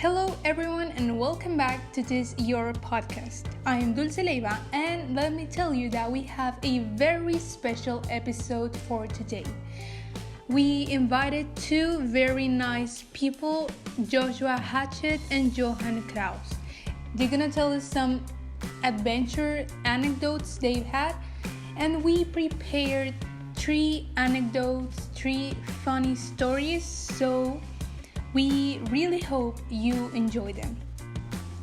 Hello everyone and welcome back to this your podcast. I am Dulce Leiva and let me tell you that we have a very special episode for today. We invited two very nice people, Joshua Hatchett and Johan Kraus. They're gonna tell us some adventure anecdotes they've had, and we prepared 3 funny stories, so we really hope you enjoy them.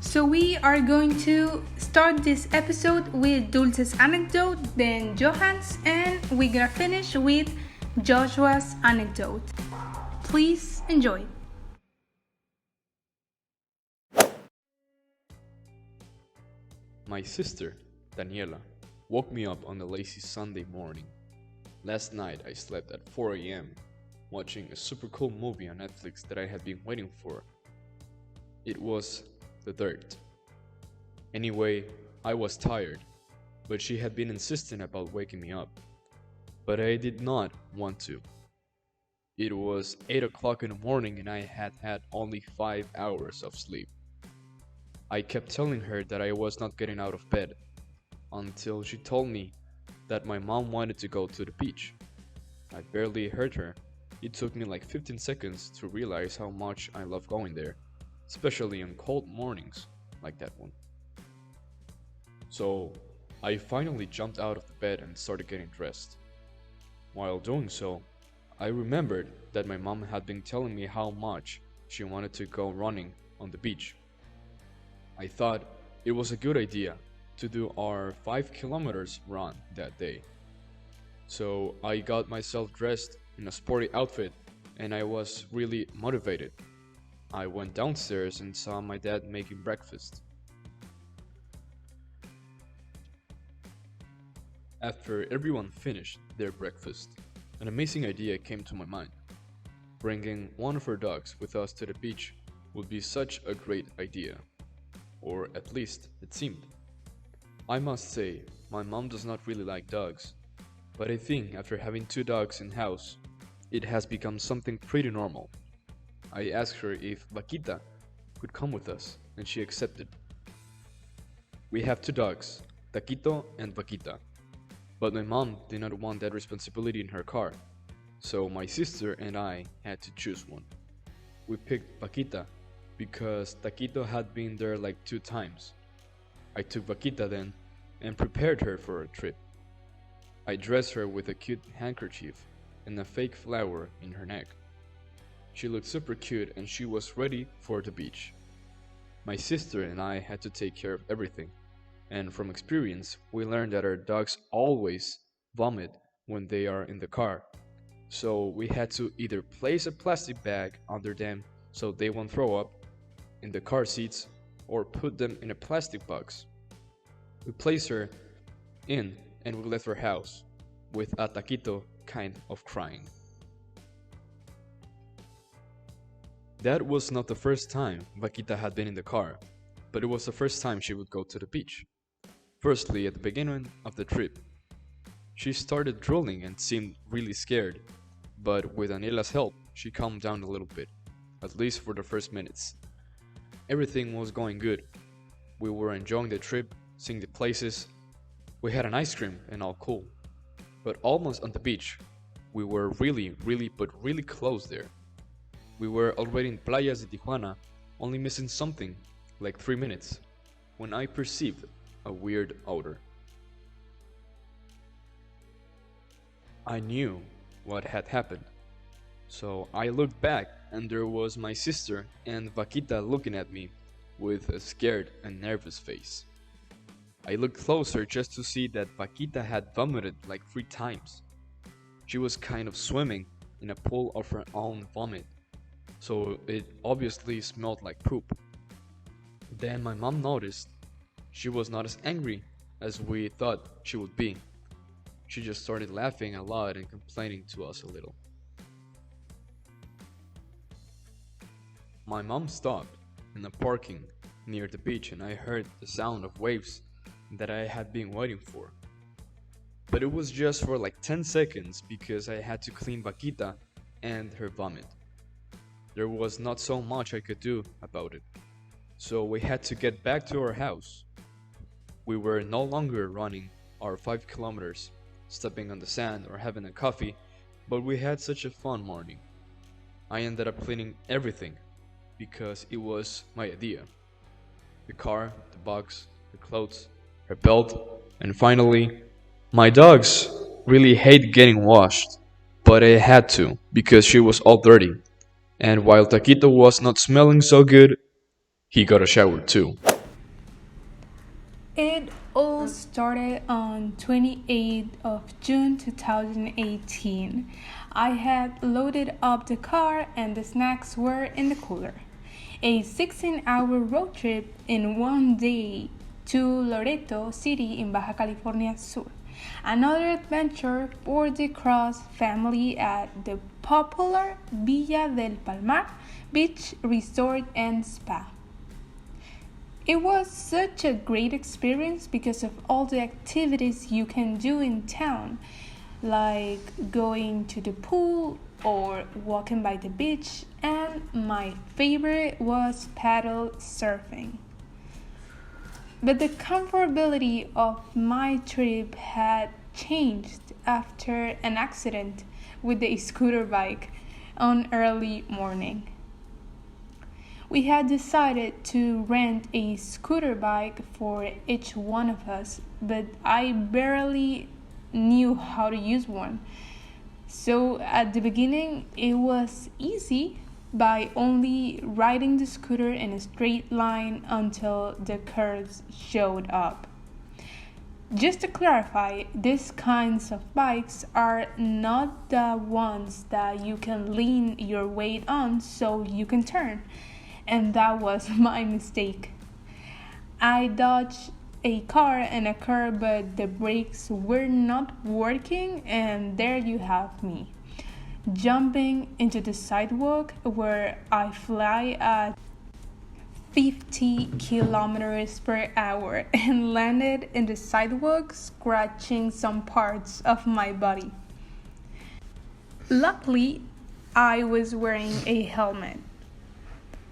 So we are going to start this episode with Dulce's anecdote, then Johan's, and we're gonna finish with Joshua's anecdote. Please enjoy. My sister, Daniela, woke me up on a lazy Sunday morning. Last night I slept at 4 a.m. watching a super cool movie on Netflix that I had been waiting for. It was The Dirt. Anyway, I was tired, but she had been insistent about waking me up. But I did not want to. It was 8 o'clock in the morning and I had had only 5 hours of sleep. I kept telling her that I was not getting out of bed, until she told me that my mom wanted to go to the beach. I barely heard her. It took me like 15 seconds to realize how much I love going there, especially on cold mornings like that one. So, I finally jumped out of the bed and started getting dressed. While doing so, I remembered that my mom had been telling me how much she wanted to go running on the beach. I thought it was a good idea to do our 5 kilometers run that day. So I got myself dressed in a sporty outfit and I was really motivated. I went downstairs and saw my dad making breakfast. After everyone finished their breakfast, an amazing idea came to my mind. Bringing one of our dogs with us to the beach would be such a great idea. Or at least it seemed. I must say, my mom does not really like dogs, but I think after having 2 dogs in house, it has become something pretty normal. I asked her if Vaquita could come with us, and she accepted. We have 2 dogs, Taquito and Vaquita, but my mom did not want that responsibility in her car, so my sister and I had to choose one. We picked Vaquita because Taquito had been there like 2 times. I took Vaquita then and prepared her for a trip. I dressed her with a cute handkerchief and a fake flower in her neck. She looked super cute and she was ready for the beach. My sister and I had to take care of everything, and from experience we learned that our dogs always vomit when they are in the car. So we had to either place a plastic bag under them so they won't throw up in the car seats, or put them in a plastic box. We placed her in and we left her house, with a Taquito kind of crying. That was not the first time Vaquita had been in the car, but it was the first time she would go to the beach. Firstly, at the beginning of the trip, she started drooling and seemed really scared, but with Daniela's help, she calmed down a little bit, at least for the first minutes. Everything was going good. We were enjoying the trip, seeing the places. We had an ice cream and all cool. But almost on the beach, we were really close there. We were already in Playas de Tijuana, only missing something, like 3 minutes, when I perceived a weird odor. I knew what had happened. So I looked back and there was my sister and Vaquita looking at me with a scared and nervous face. I looked closer just to see that Vaquita had vomited like 3 times. She was kind of swimming in a pool of her own vomit, so it obviously smelled like poop. Then my mom noticed she was not as angry as we thought she would be. She just started laughing a lot and complaining to us a little. My mom stopped in a parking near the beach and I heard the sound of waves that I had been waiting for. But it was just for like 10 seconds because I had to clean Vaquita and her vomit. there was not so much I could do about it. So we had to get back to our house. We were no longer running our 5 kilometers, stepping on the sand or having a coffee, but we had such a fun morning. I ended up cleaning everything because it was my idea. The car, the box, the clothes, her belt, and finally, my dogs really hate getting washed, but I had to because she was all dirty. And while Taquito was not smelling so good, he got a shower too. It all started on 28th of June 2018. I had loaded up the car and the snacks were in the cooler. A 16-hour road trip in one day to Loreto City in Baja California Sur. Another adventure for the Cross family at the popular Villa del Palmar Beach Resort and Spa. It was such a great experience because of all the activities you can do in town, like going to the pool or walking by the beach, and my favorite was paddle surfing. But the comfortability of my trip had changed after an accident with the scooter bike on early morning. We had decided to rent a scooter bike for each one of us, but I barely knew how to use one. So at the beginning, it was easy by only riding the scooter in a straight line until the curves showed up. Just to clarify, these kinds of bikes are not the ones that you can lean your weight on so you can turn. And that was my mistake. I dodged a car and a curb, but the brakes were not working, and there you have me, jumping into the sidewalk where I fly at 50 kilometers per hour and landed in the sidewalk, scratching some parts of my body. Luckily, I was wearing a helmet.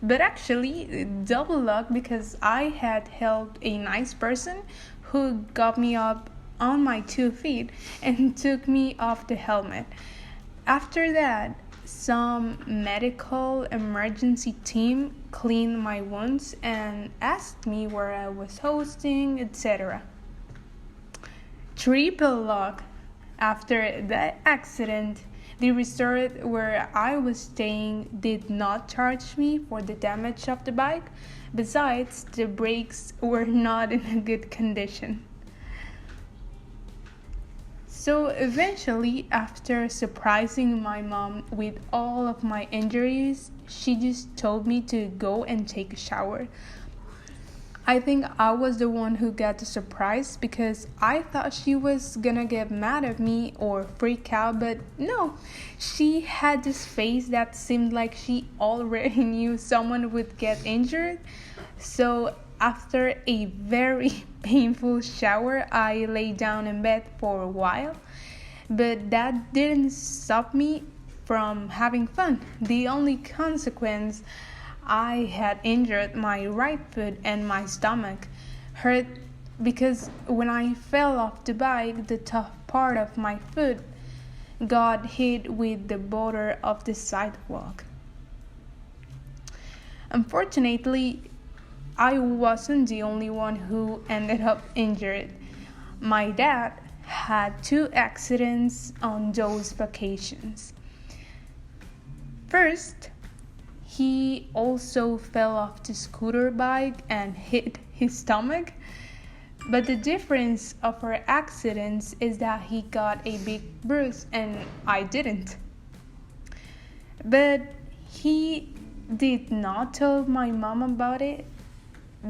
But actually, double luck because I had helped a nice person who got me up on my 2 feet and took me off the helmet. After that, some medical emergency team cleaned my wounds and asked me where I was hosting, etc. Triple luck. After that accident, the resort where I was staying did not charge me for the damage of the bike. Besides, the brakes were not in a good condition. So eventually, after surprising my mom with all of my injuries, she just told me to go and take a shower. I think I was the one who got the surprise because I thought she was gonna get mad at me or freak out, but no, she had this face that seemed like she already knew someone would get injured. So after a very painful shower, I lay down in bed for a while, but that didn't stop me from having fun. The only consequence, I had injured my right foot and my stomach hurt because when I fell off the bike, the top part of my foot got hit with the border of the sidewalk. Unfortunately, I wasn't the only one who ended up injured. My dad had 2 accidents on those vacations. First, he also fell off the scooter bike and hit his stomach. But the difference of our accidents is that he got a big bruise and I didn't. But he did not tell my mom about it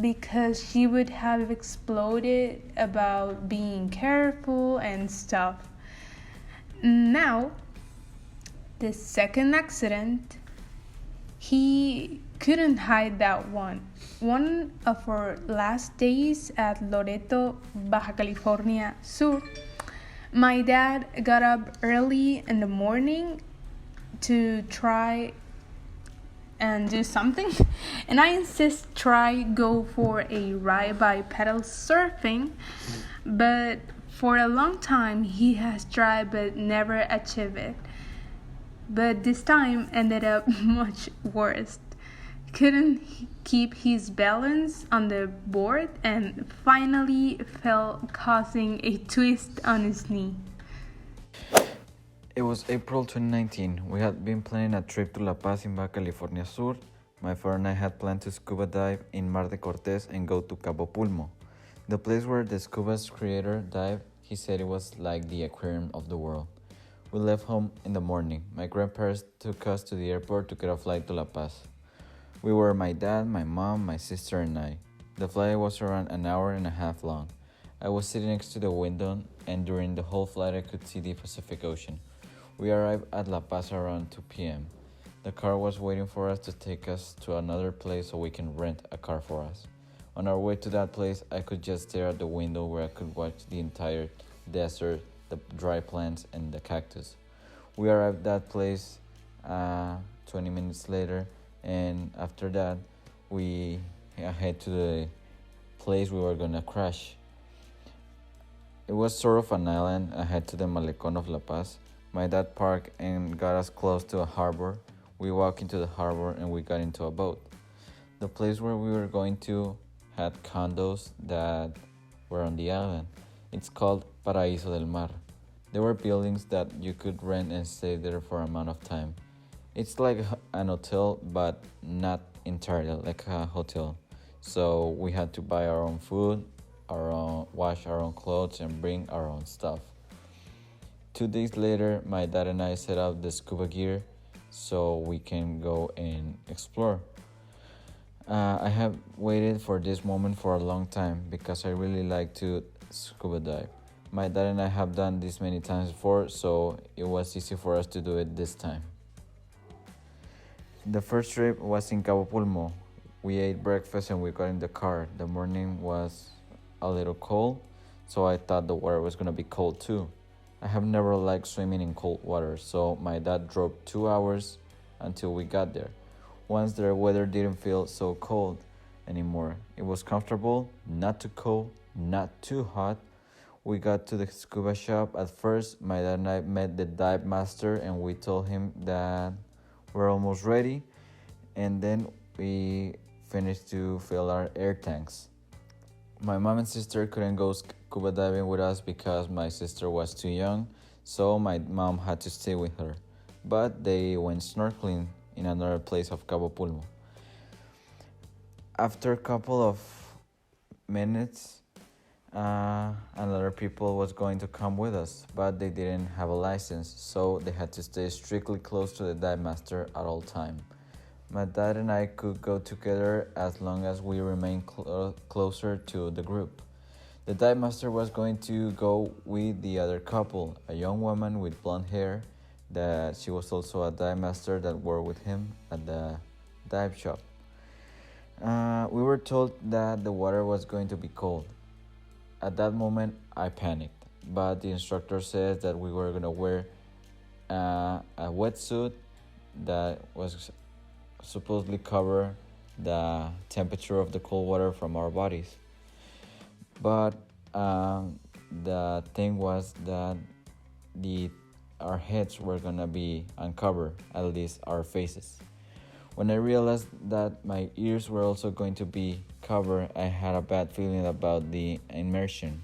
because she would have exploded about being careful and stuff. Now, the second accident, he couldn't hide that one. One of our last days at Loreto, Baja California Sur, my dad got up early in the morning to try and do something. And I insist try go for a ride by pedal surfing, but for a long time he has tried but never achieved it. But this time ended up much worse. Couldn't keep his balance on the board and finally fell, causing a twist on his knee. It was April 2019. We had been planning a trip to La Paz in Baja California Sur. My father and I had planned to scuba dive in Mar de Cortez and go to Cabo Pulmo. The place where the scuba's creator dived, he said it was like the aquarium of the world. We left home in the morning. My grandparents took us to the airport to get a flight to La Paz. We were my dad, my mom, my sister, and I. The flight was around an hour and a half long. I was sitting next to the window, and during the whole flight I could see the Pacific Ocean. We arrived at La Paz around 2 p.m. The car was waiting for us to take us to another place so we can rent a car for us. On our way to that place, I could just stare at the window where I could watch the entire desert, the dry plants, and the cactus. We arrived at that place 20 minutes later, and after that, we head to the place we were gonna crash. It was sort of an island ahead to the Malecón of La Paz. My dad parked and got us close to a harbor. We walked into the harbor and we got into a boat. The place where we were going to had condos that were on the island. It's called Paraíso del Mar. There were buildings that you could rent and stay there for an amount of time. It's like an hotel, but not entirely like a hotel. So we had to buy our own food, wash our own clothes, and bring our own stuff. 2 days later, my dad and I set up the scuba gear so we can go and explore. I have waited for this moment for a long time because I really like to scuba dive. My dad and I have done this many times before, so it was easy for us to do it this time. The first trip was in Cabo Pulmo. We ate breakfast and we got in the car. The morning was a little cold, so I thought the water was gonna be cold too. I have never liked swimming in cold water, so my dad drove 2 hours until we got there. Once the weather didn't feel so cold anymore. It was comfortable, not too cold, not too hot. We got to the scuba shop. At first, my dad and I met the dive master and we told him that we're almost ready, and then we finished to fill our air tanks. My mom and sister couldn't go scuba diving with us because my sister was too young, so my mom had to stay with her. But they went snorkeling in another place of Cabo Pulmo. After a couple of minutes, another people was going to come with us, but they didn't have a license, so they had to stay strictly close to the dive master at all time. My dad and I could go together as long as we remained closer to the group. The dive master was going to go with the other couple, a young woman with blonde hair, that she was also a dive master that worked with him at the dive shop. We were told that the water was going to be cold. At that moment, I panicked, but the instructor says that we were going to wear a wetsuit that was supposedly cover the temperature of the cold water from our bodies. But the thing was that our heads were gonna be uncovered, at least our faces. When I realized that my ears were also going to be covered, I had a bad feeling about the immersion.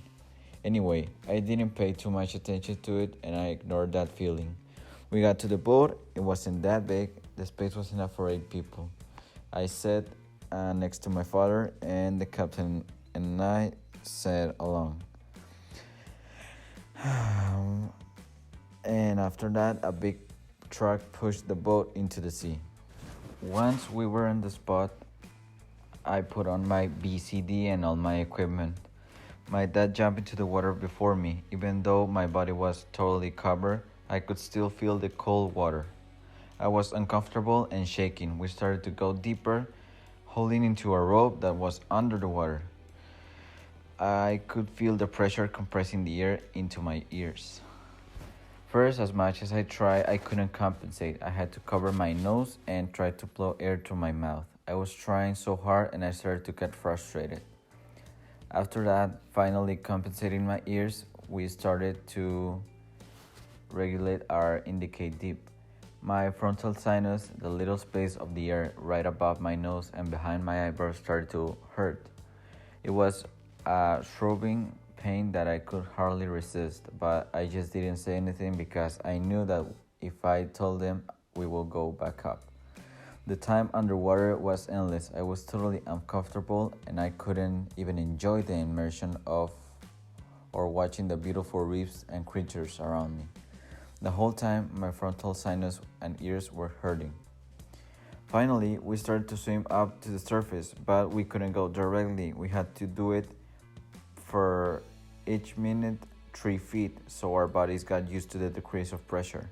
Anyway, I didn't pay too much attention to it and I ignored that feeling. We got to the boat. It wasn't that big. The space was enough for 8 people. I sat next to my father and the captain and I sat along. And after that, a big truck pushed the boat into the sea. Once we were on the spot, I put on my BCD and all my equipment. My dad jumped into the water before me. Even though my body was totally covered, I could still feel the cold water. I was uncomfortable and shaking. We started to go deeper, holding into a rope that was under the water. I could feel the pressure compressing the air into my ears. First, as much as I tried, I couldn't compensate. I had to cover my nose and try to blow air through my mouth. I was trying so hard and I started to get frustrated. After that, finally compensating my ears, we started to regulate our indicate deep. My frontal sinus, the little space of the air right above my nose and behind my eyebrows, started to hurt. It was a throbbing pain that I could hardly resist, but I just didn't say anything because I knew that if I told them, we will go back up. The time underwater was endless. I was totally uncomfortable and I couldn't even enjoy the immersion of or watching the beautiful reefs and creatures around me. The whole time, my frontal sinus and ears were hurting. Finally, we started to swim up to the surface, but we couldn't go directly. We had to do it for each minute 3 feet, so our bodies got used to the decrease of pressure.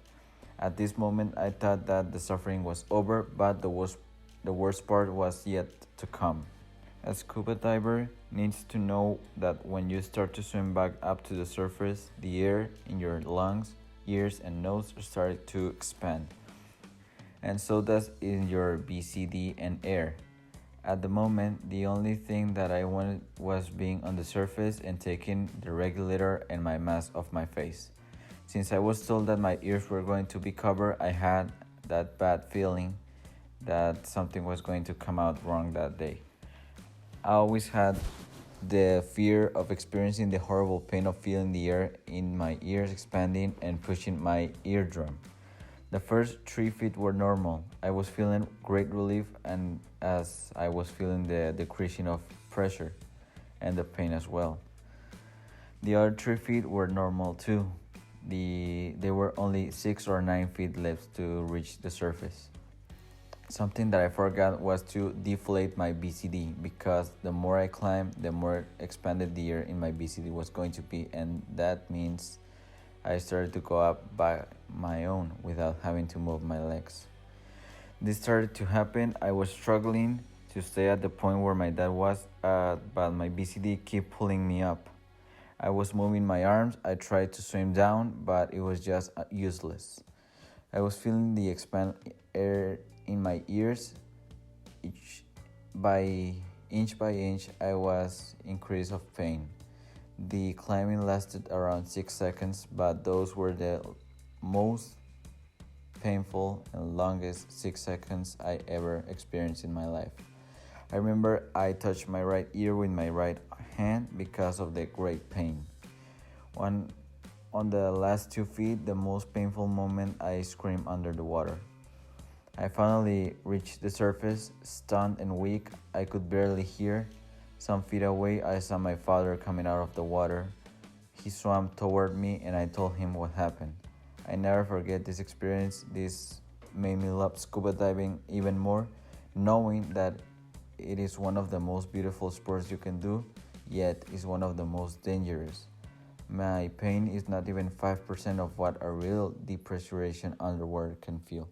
At this moment, I thought that the suffering was over, but the worst part was yet to come. A scuba diver needs to know that when you start to swim back up to the surface, the air in your lungs, ears, and nose start to expand. And so does in your BCD and air. At the moment, the only thing that I wanted was being on the surface and taking the regulator and my mask off my face. Since I was told that my ears were going to be covered, I had that bad feeling that something was going to come out wrong that day. I always had the fear of experiencing the horrible pain of feeling the air in my ears expanding and pushing my eardrum. The first 3 feet were normal. I was feeling great relief and as I was feeling the decreasing of pressure and the pain as well. The other 3 feet were normal too. There were only 6 or 9 feet left to reach the surface. Something that I forgot was to deflate my BCD because the more I climbed, the more expanded the air in my BCD was going to be, and that means I started to go up by my own without having to move my legs. This started to happen. I was struggling to stay at the point where my dad was, but my BCD kept pulling me up. I was moving my arms. I tried to swim down, but it was just useless. I was feeling the expand air in my ears. Inch by inch, I was increase of pain. The climbing lasted around 6 seconds, but those were the most painful and longest 6 seconds I ever experienced in my life. I remember I touched my right ear with my right hand because of the great pain. On the last 2 feet, the most painful moment, I screamed under the water. I finally reached the surface, stunned and weak. I could barely hear. Some feet away, I saw my father coming out of the water. He swam toward me and I told him what happened. I never forget this experience. This made me love scuba diving even more, knowing that it is one of the most beautiful sports you can do, yet is one of the most dangerous. My pain is not even 5% of what a real depressurization underwater can feel.